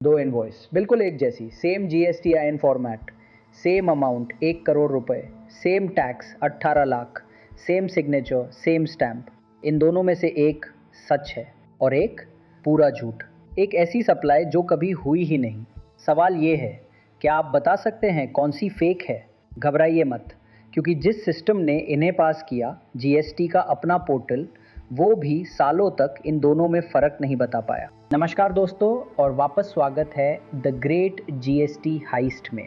दो इनवॉइस बिल्कुल एक जैसी, same GSTIN format, same amount 1 crore रुपए, same tax 18 lakh, same signature, same stamp. इन दोनों में से एक सच है और एक पूरा झूठ। एक ऐसी सप्लाई जो कभी हुई ही नहीं। सवाल ये है, क्या आप बता सकते हैं कौन सी फेक है? घबराइए मत, क्योंकि जिस सिस्टम ने इन्हें पास किया, GST का अपना पोर्टल, वो भी सालों तक इन दोनों में फ़र्क नहीं बता पाया। नमस्कार दोस्तों, और वापस स्वागत है द ग्रेट GST हाइस्ट में।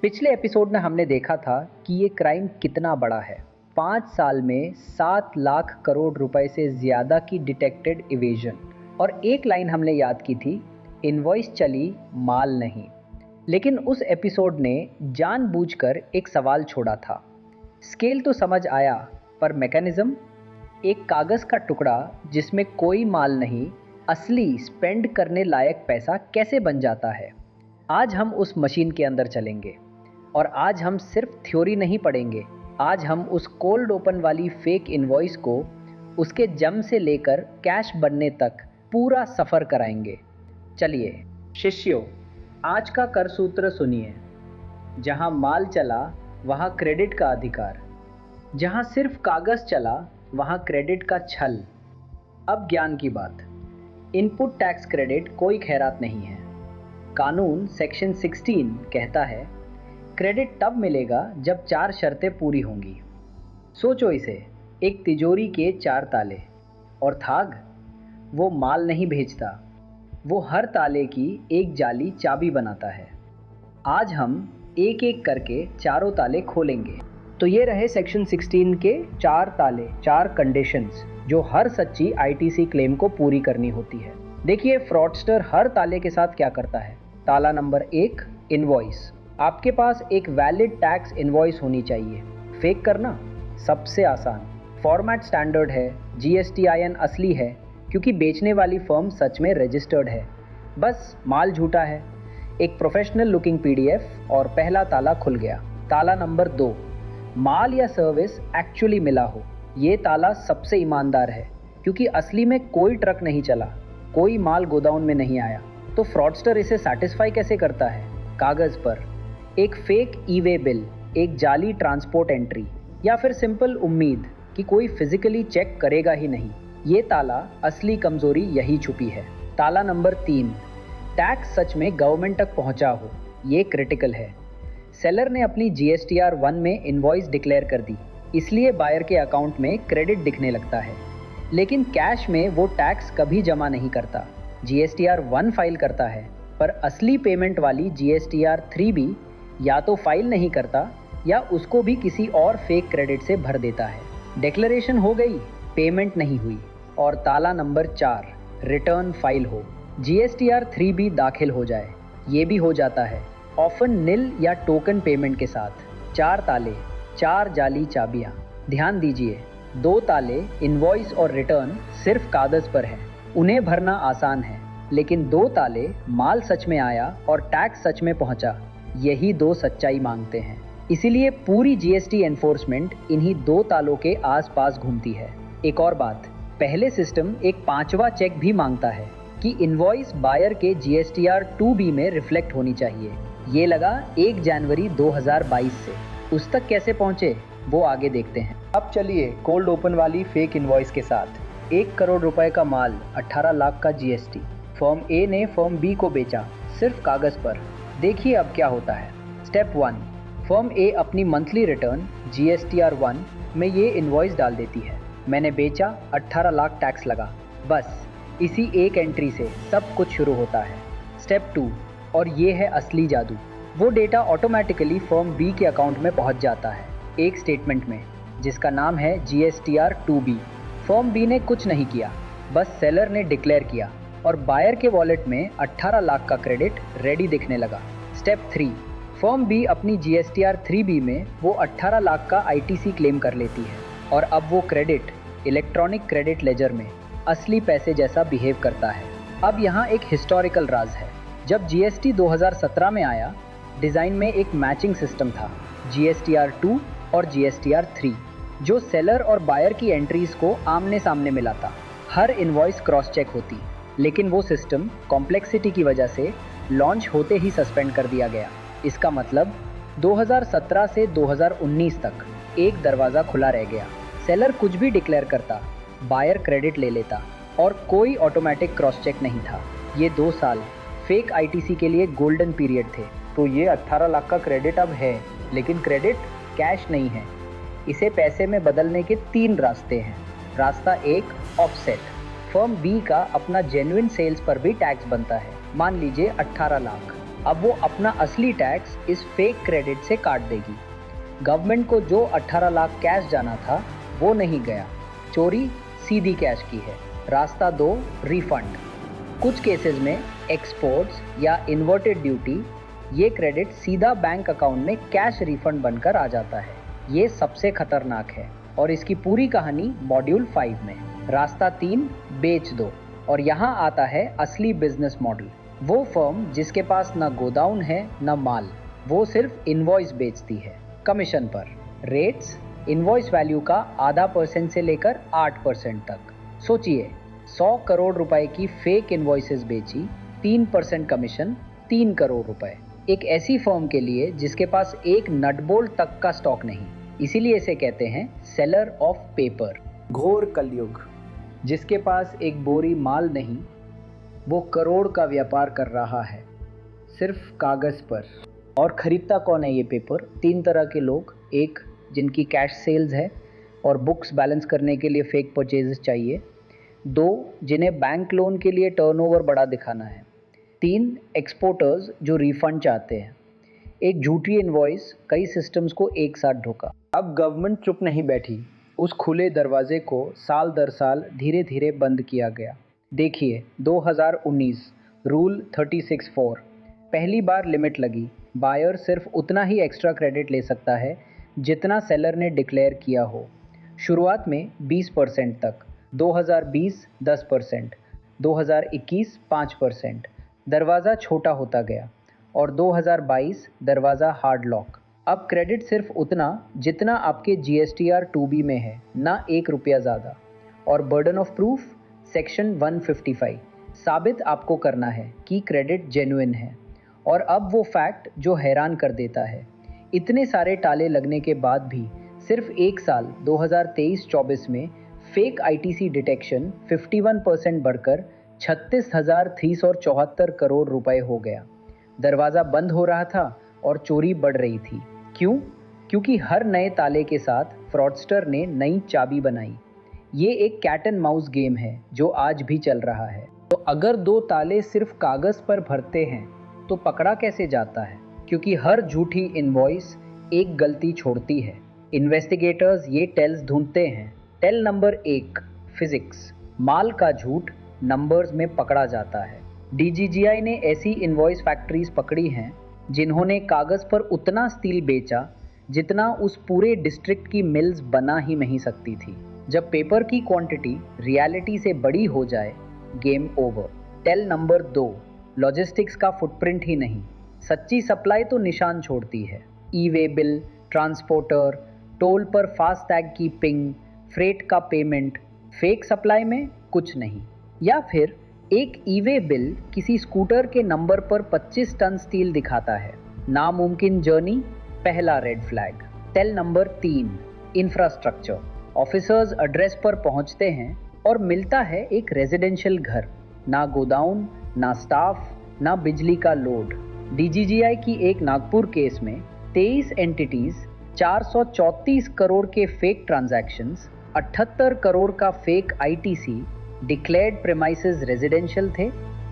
पिछले एपिसोड में हमने देखा था कि ये क्राइम कितना बड़ा है। 5 साल में 7 लाख करोड़ रुपए से ज़्यादा की डिटेक्टेड इवेजन। और एक लाइन हमने याद की थी, इनवॉइस चली, माल नहीं। लेकिन उस एपिसोड ने जानबूझकर एक सवाल छोड़ा था। स्केल तो समझ आया, पर मैकेनिज्म? एक कागज़ का टुकड़ा जिसमें कोई माल नहीं, असली स्पेंड करने लायक पैसा कैसे बन जाता है? आज हम उस मशीन के अंदर चलेंगे और आज हम सिर्फ थ्योरी नहीं पढ़ेंगे। आज हम उस कोल्ड ओपन वाली फेक इनवॉइस को उसके जम से लेकर कैश बनने तक पूरा सफ़र कराएंगे। चलिए शिष्यों, आज का कर सूत्र सुनिए। जहाँ माल चला वहाँ क्रेडिट का अधिकार, जहाँ सिर्फ कागज़ चला वहाँ क्रेडिट का छल। अब ज्ञान की बात। इनपुट टैक्स क्रेडिट कोई खैरात नहीं है। कानून सेक्शन 16 कहता है, क्रेडिट तब मिलेगा जब 4 शर्तें पूरी होंगी। सोचो इसे, एक तिजोरी के 4 ताले और थाग। वो माल नहीं भेजता, वो हर ताले की एक जाली चाबी बनाता है। आज हम एक एक करके चारों ताले खोलेंगे। तो ये रहे सेक्शन 16 के 4 ताले, 4 कंडीशंस जो हर सच्ची ITC क्लेम को पूरी करनी होती है। देखिए फ्रॉडस्टर हर ताले के साथ क्या करता है। ताला नंबर 1, इनवॉइस। आपके पास एक वैलिड टैक्स इनवॉइस होनी चाहिए। फेक करना सबसे आसान, फॉर्मेट स्टैंडर्ड है, GSTIN असली है क्योंकि बेचने वाली फर्म सच में रजिस्टर्ड है, बस माल झूठा है। एक प्रोफेशनल लुकिंग PDF और पहला ताला खुल गया। ताला नंबर 2, माल या सर्विस एक्चुअली मिला हो। ये ताला सबसे ईमानदार है क्योंकि असली में कोई ट्रक नहीं चला, कोई माल गोदाउन में नहीं आया। तो फ्रॉडस्टर इसे सैटिस्फाई कैसे करता है? कागज़ पर एक फेक ई-वे बिल, एक जाली ट्रांसपोर्ट एंट्री, या फिर सिंपल उम्मीद कि कोई फिजिकली चेक करेगा ही नहीं। ये ताला असली कमजोरी यही छुपी है। ताला नंबर 3, टैक्स सच में गवर्नमेंट तक पहुंचा हो। ये क्रिटिकल है। सेलर ने अपनी GSTR 1 में इनवॉइस डिक्लेयर कर दी, इसलिए बायर के अकाउंट में क्रेडिट दिखने लगता है। लेकिन कैश में वो टैक्स कभी जमा नहीं करता। GSTR 1 फाइल करता है, पर असली पेमेंट वाली GSTR 3 भी या तो फाइल नहीं करता या उसको भी किसी और फेक क्रेडिट से भर देता है। डिक्लेरेशन हो गई, पेमेंट नहीं हुई। और ताला नंबर 4, रिटर्न फाइल हो, GSTR 3 भी दाखिल हो जाए, ये भी हो जाता है, ऑफन निल या टोकन पेमेंट के साथ। 4 ताले, 4 जाली चाबियाँ। ध्यान दीजिए, 2 ताले इनवॉइस और रिटर्न सिर्फ कागज़ पर है, उन्हें भरना आसान है। लेकिन 2 ताले, माल सच में आया और टैक्स सच में पहुंचा, यही 2 सच्चाई मांगते हैं। इसीलिए पूरी GST एनफोर्समेंट इन्हीं 2 तालों के आसपास घूमती है। एक और बात, पहले सिस्टम एक 5वां चेक भी मांगता है कि इनवॉइस बायर के GSTR 2B में रिफ्लेक्ट होनी चाहिए। ये लगा 1 जनवरी 2022 से। उस तक कैसे पहुंचे वो आगे देखते हैं। अब चलिए कोल्ड ओपन वाली फेक इनवॉइस के साथ। 1 करोड़ रुपए का माल, 18 लाख का GST। फर्म A ने फर्म B को बेचा, सिर्फ कागज़ पर। देखिए अब क्या होता है। स्टेप 1, फर्म A अपनी मंथली रिटर्न GSTR 1 में ये इनवॉइस डाल देती है, मैंने बेचा, 18 लाख टैक्स लगा। बस इसी एक एंट्री से सब कुछ शुरू होता है। स्टेप 2, और ये है असली जादू। वो डेटा ऑटोमेटिकली फर्म B के अकाउंट में पहुंच जाता है, एक स्टेटमेंट में जिसका नाम है GSTR 2B। फर्म B ने कुछ नहीं किया, बस सेलर ने डिक्लेयर किया और बायर के वॉलेट में 18 लाख का क्रेडिट रेडी दिखने लगा। स्टेप 3, फर्म B अपनी GSTR 3B में वो 18 लाख का ITC क्लेम कर लेती है और अब वो क्रेडिट इलेक्ट्रॉनिक क्रेडिट लेजर में असली पैसे जैसा बिहेव करता है। अब यहाँ एक हिस्टोरिकल राज है। जब GST 2017 में आया, डिज़ाइन में एक मैचिंग सिस्टम था, GSTR 2 और GSTR 3, जो सेलर और बायर की एंट्रीज को आमने सामने मिलाता। हर इनवॉइस क्रॉस चेक होती, लेकिन वो सिस्टम कॉम्प्लेक्सिटी की वजह से लॉन्च होते ही सस्पेंड कर दिया गया। इसका मतलब 2017 से 2019 तक एक दरवाज़ा खुला रह गया। सेलर कुछ भी डिक्लेयर करता, बायर क्रेडिट ले लेता और कोई ऑटोमेटिक क्रॉस चेक नहीं था। ये 2 साल फेक आईटीसी के लिए गोल्डन पीरियड थे। तो ये 18 लाख का क्रेडिट अब है, लेकिन क्रेडिट कैश नहीं है। इसे पैसे में बदलने के 3 रास्ते हैं। रास्ता 1, ऑफसेट। फर्म बी का अपना जेन्युइन सेल्स पर भी टैक्स बनता है, मान लीजिए 18 लाख। अब वो अपना असली टैक्स इस फेक क्रेडिट से काट देगी। गवर्नमेंट को जो 18 लाख कैश जाना था वो नहीं गया, चोरी सीधी कैश की है। रास्ता 2, रिफंड। कुछ केसेस में एक्सपोर्ट्स या इन्वर्टेड ड्यूटी, ये क्रेडिट सीधा बैंक अकाउंट में कैश रिफंड बनकर आ जाता है। ये सबसे खतरनाक है और इसकी पूरी कहानी मॉड्यूल 5 में। रास्ता 3, बेच दो। और यहाँ आता है असली बिजनेस मॉडल। वो फर्म जिसके पास ना गोदाउन है ना माल, वो सिर्फ इनवॉइस बेचती है कमीशन पर। रेट्स इनवॉइस वैल्यू का आधा % से लेकर 8% तक। सोचिए, 100 करोड़ रुपए की फेक इनवॉइसेस बेची, 3% कमीशन, 3 करोड़ रुपए। एक ऐसी फर्म के लिए जिसके पास एक नट बोल्ट तक का स्टॉक नहीं। इसीलिए इसे कहते हैं सेलर ऑफ पेपर। घोर कलयुग। जिसके पास एक बोरी माल नहीं, वो करोड़ का व्यापार कर रहा है सिर्फ कागज़ पर। और ख़रीदता कौन है ये पेपर? 3 तरह के लोग। एक, जिनकी कैश सेल्स है और बुक्स बैलेंस करने के लिए फेक परचेजेस चाहिए। 2, जिन्हें बैंक लोन के लिए टर्नओवर बड़ा दिखाना है। 3, एक्सपोर्टर्स जो रिफंड चाहते हैं। एक झूठी इनवॉइस कई सिस्टम्स को एक साथ धोखा। अब गवर्नमेंट चुप नहीं बैठी। उस खुले दरवाजे को साल दर साल धीरे धीरे बंद किया गया। देखिए 2019 रूल 36(4) पहली बार लिमिट लगी। बायर सिर्फ उतना ही एक्स्ट्रा क्रेडिट ले सकता है जितना सेलर ने डिक्लेयर किया हो। शुरुआत में 20% तक, 2020 10%, 2021 5%। दरवाज़ा छोटा होता गया और 2022 दरवाज़ा हार्ड लॉक। अब क्रेडिट सिर्फ उतना जितना आपके GSTR 2B में है, ना 1 रुपया ज़्यादा। और बर्डन ऑफ प्रूफ सेक्शन 155, साबित आपको करना है कि क्रेडिट जेन्युइन है। और अब वो फैक्ट जो हैरान कर देता है, इतने सारे ताले लगने के बाद भी सिर्फ एक साल 2023-24 में फेक ITC डिटेक्शन 51% बढ़कर 36,374 करोड़ रुपए हो गया। दरवाज़ा बंद हो रहा था और चोरी बढ़ रही थी। क्यों? क्योंकि हर नए ताले के साथ फ्रॉडस्टर ने नई चाबी बनाई। ये एक कैट एंड माउस गेम है जो आज भी चल रहा है। तो अगर 2 ताले सिर्फ कागज़ पर भरते हैं तो पकड़ा कैसे जाता है? क्योंकि हर झूठी इनवॉइस एक गलती छोड़ती है। इन्वेस्टिगेटर्स ये टेल्स ढूंढते हैं। Tell number 1, physics. माल का झूठ नंबर्स में पकड़ा जाता है। DGGI ने ऐसी इनवॉइस फैक्ट्रीज पकड़ी हैं जिन्होंने कागज़ पर उतना स्टील बेचा जितना उस पूरे डिस्ट्रिक्ट की मिल्स बना ही नहीं सकती थी। जब पेपर की क्वांटिटी रियलिटी से बड़ी हो जाए, game over. Tell number 2, logistics का फुटप्रिंट ही नहीं, सच्ची सप्लाई तो निशान छोड़ती है। ई-वे बिल, ट्रांसपोर्टर, टोल पर फास्टैग की पिंग, फ्रेट का पेमेंट। फेक सप्लाई में कुछ नहीं। या फिर एक ई-वे बिल किसी स्कूटर के नंबर पर 25 टन स्टील दिखाता है। नामुमकिन जर्नी, पहला red flag. Tell number 3, infrastructure. Officers address पर पहुंचते हैं और मिलता है एक रेजिडेंशियल घर। ना गोदाउन, ना स्टाफ, ना बिजली का लोड। DGGI की एक नागपुर केस में 23 एंटिटीज, 434 करोड़ के फेक ट्रांजैक्शंस, 78 करोड़ का fake ITC, declared premises residential थे,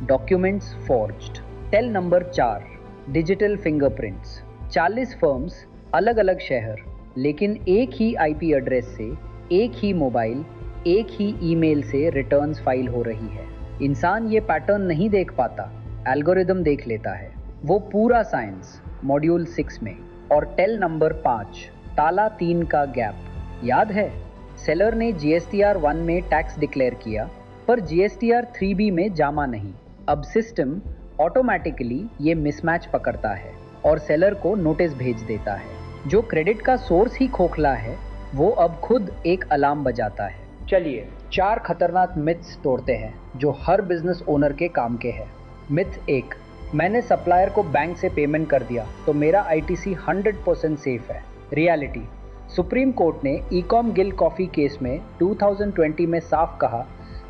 documents forged. Tail number 4, digital fingerprints. 40 firms, अलग अलग शहर, लेकिन एक ही IP एड्रेस से, एक ही मोबाइल, एक ही ईमेल से रिटर्न्स फाइल हो रही है। इंसान ये पैटर्न नहीं देख पाता, एल्गोरिदम देख लेता है। वो पूरा साइंस मॉड्यूल 6 में। और टेल नंबर 5, ताला 3 का गैप। याद है, सेलर ने GSTR 1 में टैक्स डिक्लेयर किया पर GSTR 3B में जामा नहीं। अब सिस्टम ऑटोमेटिकली ये मिसमैच पकड़ता है और सेलर को नोटिस भेज देता है। जो क्रेडिट का सोर्स ही खोखला है, वो अब खुद एक अलार्म बजाता है। चलिए 4 खतरनाक मिथ्स तोड़ते हैं जो हर बिजनेस ओनर के काम के हैं। मिथ 1, मैंने सप्लायर को बैंक से पेमेंट कर दिया तो मेरा आईटीसी 100% सेफ है। रियलिटी, सुप्रीम कोर्ट ने ईकॉम गिल कॉफ़ी केस में 2020 में साफ कहा,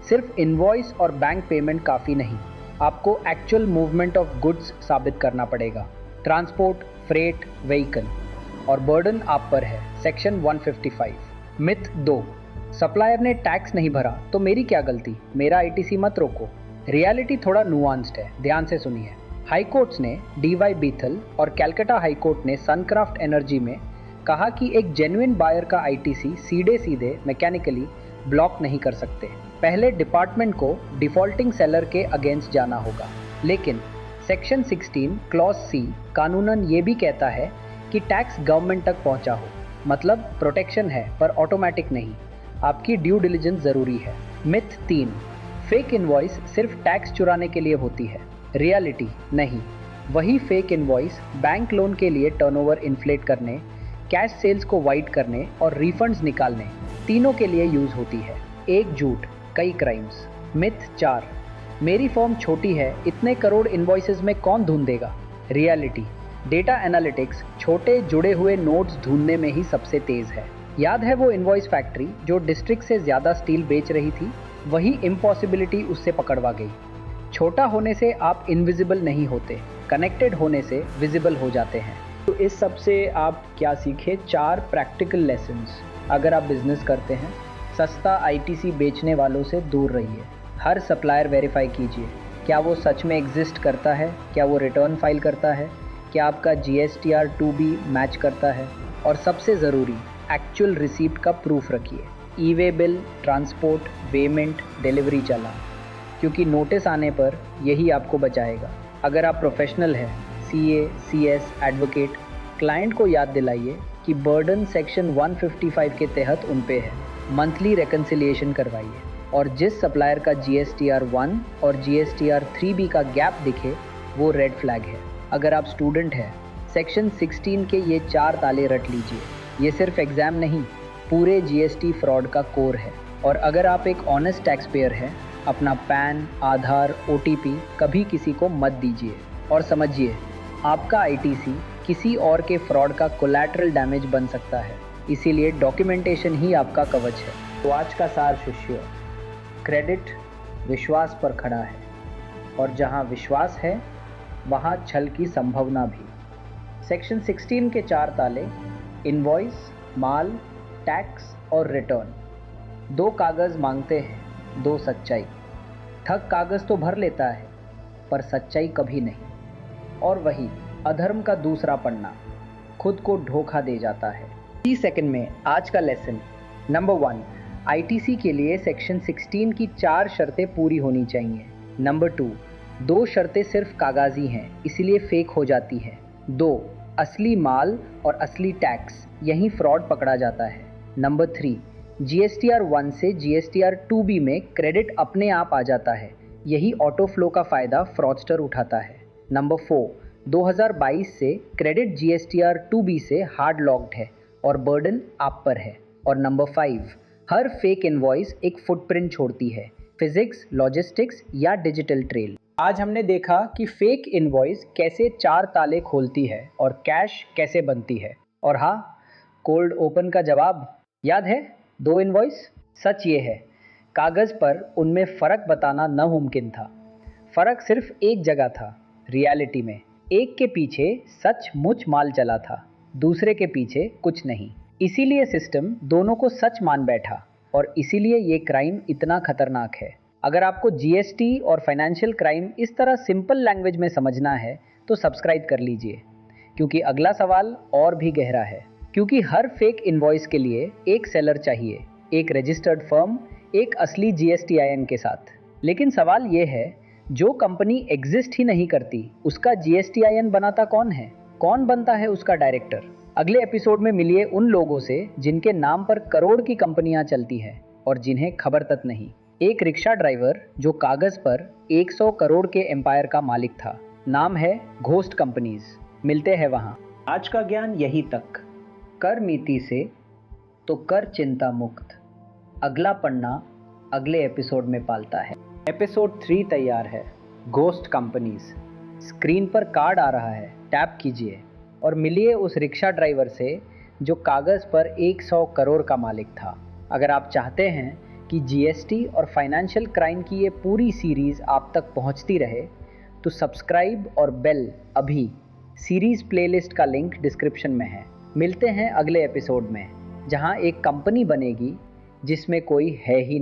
सिर्फ इनवॉइस और बैंक पेमेंट काफ़ी नहीं, आपको एक्चुअल मूवमेंट ऑफ गुड्स साबित करना पड़ेगा। ट्रांसपोर्ट, फ्रेट, व्हीकल, और बर्डन आप पर है। सेक्शन 155। मिथ 2, सप्लायर ने टैक्स नहीं भरा तो मेरी क्या गलती, मेरा आईटीसी मत रोको। रियलिटी थोड़ा नुआंस्ड है, ध्यान से सुनिए। हाई कोर्ट्स ने डीवाई बीथल और कैलकाटा हाई कोर्ट ने सनक्राफ्ट एनर्जी में कहा कि एक जेन्युइन बायर का आईटीसी सीधे मैकेनिकली ब्लॉक नहीं कर सकते। पहले डिपार्टमेंट को डिफॉल्टिंग सेलर के अगेंस्ट जाना होगा। लेकिन सेक्शन 16 क्लॉज सी कानूनन ये भी कहता है कि टैक्स गवर्नमेंट तक पहुंचा हो, मतलब प्रोटेक्शन है पर ऑटोमेटिक नहीं, आपकी ड्यू डिलिजेंस ज़रूरी है। मिथ 3, फेक इनवॉइस सिर्फ टैक्स चुराने के लिए होती है। रियलिटी, नहीं, वही फेक इनवॉइस बैंक लोन के लिए टर्नओवर इन्फ्लेट करने, कैश सेल्स को वाइट करने और रिफंड्स निकालने, तीनों के लिए यूज़ होती है। एक झूठ, कई क्राइम्स। मिथ 4, मेरी फर्म छोटी है, इतने करोड़ इनवॉइसेस में कौन ढूंढेगा। रियलिटी, डेटा एनालिटिक्स छोटे जुड़े हुए नोट्स ढूंढने में ही सबसे तेज़ है। याद है वो इनवॉइस फैक्ट्री जो डिस्ट्रिक्ट से ज़्यादा स्टील बेच रही थी, वही इम्पॉसिबिलिटी उससे पकड़वा गई। छोटा होने से आप इनविजिबल नहीं होते, कनेक्टेड होने से विजिबल हो जाते हैं। तो इस सब से आप क्या सीखे? 4 प्रैक्टिकल लेसन्स। अगर आप बिजनेस करते हैं, सस्ता आईटीसी बेचने वालों से दूर रहिए। हर सप्लायर वेरीफाई कीजिए, क्या वो सच में एग्जिस्ट करता है, क्या वो रिटर्न फाइल करता है, क्या आपका GSTR 2B मैच करता है, और सबसे ज़रूरी एक्चुअल रिसीप्ट का प्रूफ रखिए। E way bill, transport, payment, delivery challan, क्योंकि नोटिस आने पर यही आपको बचाएगा। अगर आप प्रोफेशनल हैं, CA, CS, एडवोकेट, क्लाइंट को याद दिलाइए कि बर्डन सेक्शन 155 के तहत उन पे है। मंथली रिकन्सिलिएशन करवाइए, और जिस सप्लायर का GSTR 1 और GSTR 3B का गैप दिखे वो रेड फ्लैग है। अगर आप स्टूडेंट हैं, सेक्शन 16 के ये 4 ताले रट लीजिए। ये सिर्फ एग्ज़ाम नहीं, पूरे GST फ्रॉड का कोर है। और अगर आप एक ऑनेस्ट टैक्स पेयर हैं, अपना पैन, आधार, OTP कभी किसी को मत दीजिए। और समझिए, आपका आईटीसी किसी और के फ्रॉड का कोलैटरल डैमेज बन सकता है, इसीलिए डॉक्यूमेंटेशन ही आपका कवच है। तो आज का सार शिष्य, क्रेडिट विश्वास पर खड़ा है, और जहां विश्वास है वहां छल की संभावना भी। सेक्शन 16 के 4 ताले, इनवॉइस, माल, टैक्स और रिटर्न। 2 कागज़ मांगते हैं, 2 सच्चाई। ठग कागज़ तो भर लेता है, पर सच्चाई कभी नहीं। और वही अधर्म का दूसरा पन्ना, खुद को धोखा दे जाता है। 30 सेकंड में आज का लेसन। नंबर 1, आईटीसी के लिए सेक्शन 16 की 4 शर्तें पूरी होनी चाहिए। नंबर 2, 2 शर्तें सिर्फ कागजी हैं, इसलिए फेक हो जाती हैं। 2, असली माल और असली टैक्स, यहीं फ्रॉड पकड़ा जाता है। नंबर 3, GSTR 1 से GSTR 2B में क्रेडिट अपने आप आ जाता है, यही ऑटो फ्लो का फ़ायदा फ्रॉडस्टर उठाता है। नंबर 4, 2022 से क्रेडिट GSTR 2B से हार्ड लॉक्ड है और बर्डन आप पर है। और नंबर 5, हर फेक इनवॉइस एक फुटप्रिंट छोड़ती है, फिजिक्स, लॉजिस्टिक्स या डिजिटल ट्रेल। आज हमने देखा कि फेक इनवॉइस कैसे 4 ताले खोलती है और कैश कैसे बनती है। और हाँ, कोल्ड ओपन का जवाब याद है? 2 इनवॉइस। सच ये है, कागज़ पर उनमें फ़र्क बताना नामुमकिन था। फ़र्क सिर्फ एक जगह था, रियलिटी में। एक के पीछे सचमुच माल चला था, दूसरे के पीछे कुछ नहीं। इसीलिए सिस्टम दोनों को सच मान बैठा, और इसीलिए ये क्राइम इतना खतरनाक है। अगर आपको GST और फाइनेंशियल क्राइम इस तरह सिंपल लैंग्वेज में समझना है तो सब्सक्राइब कर लीजिए, क्योंकि अगला सवाल और भी गहरा है। क्योंकि हर फेक इनवॉइस के लिए एक सेलर चाहिए, एक रजिस्टर्ड फर्म, एक असली GSTIN के साथ। लेकिन सवाल ये है, जो कंपनी एग्जिस्ट ही नहीं करती, उसका GSTIN बनाता कौन है? कौन बनता है उसका डायरेक्टर? अगले एपिसोड में मिलिए उन लोगों से जिनके नाम पर करोड़ की कंपनियां चलती हैं और जिन्हें खबर तक नहीं। एक रिक्शा ड्राइवर जो कागज पर 100 करोड़ के एम्पायर का मालिक था, नाम है घोस्ट कंपनीज। मिलते हैं वहां। आज का ज्ञान यही तक। कर नीति से तो कर चिंता मुक्त। अगला पन्ना अगले एपिसोड में पालता है। एपिसोड 3 तैयार है, घोस्ट कंपनीज। स्क्रीन पर कार्ड आ रहा है, टैप कीजिए और मिलिए उस रिक्शा ड्राइवर से जो कागज़ पर 100 करोड़ का मालिक था। अगर आप चाहते हैं कि जीएसटी और फाइनेंशियल क्राइम की ये पूरी सीरीज़ आप तक पहुंचती रहे, तो सब्सक्राइब और बेल अभी। सीरीज़ प्लेलिस्ट का लिंक डिस्क्रिप्शन में है। मिलते हैं अगले एपिसोड में, जहां एक कंपनी बनेगी जिसमें कोई है ही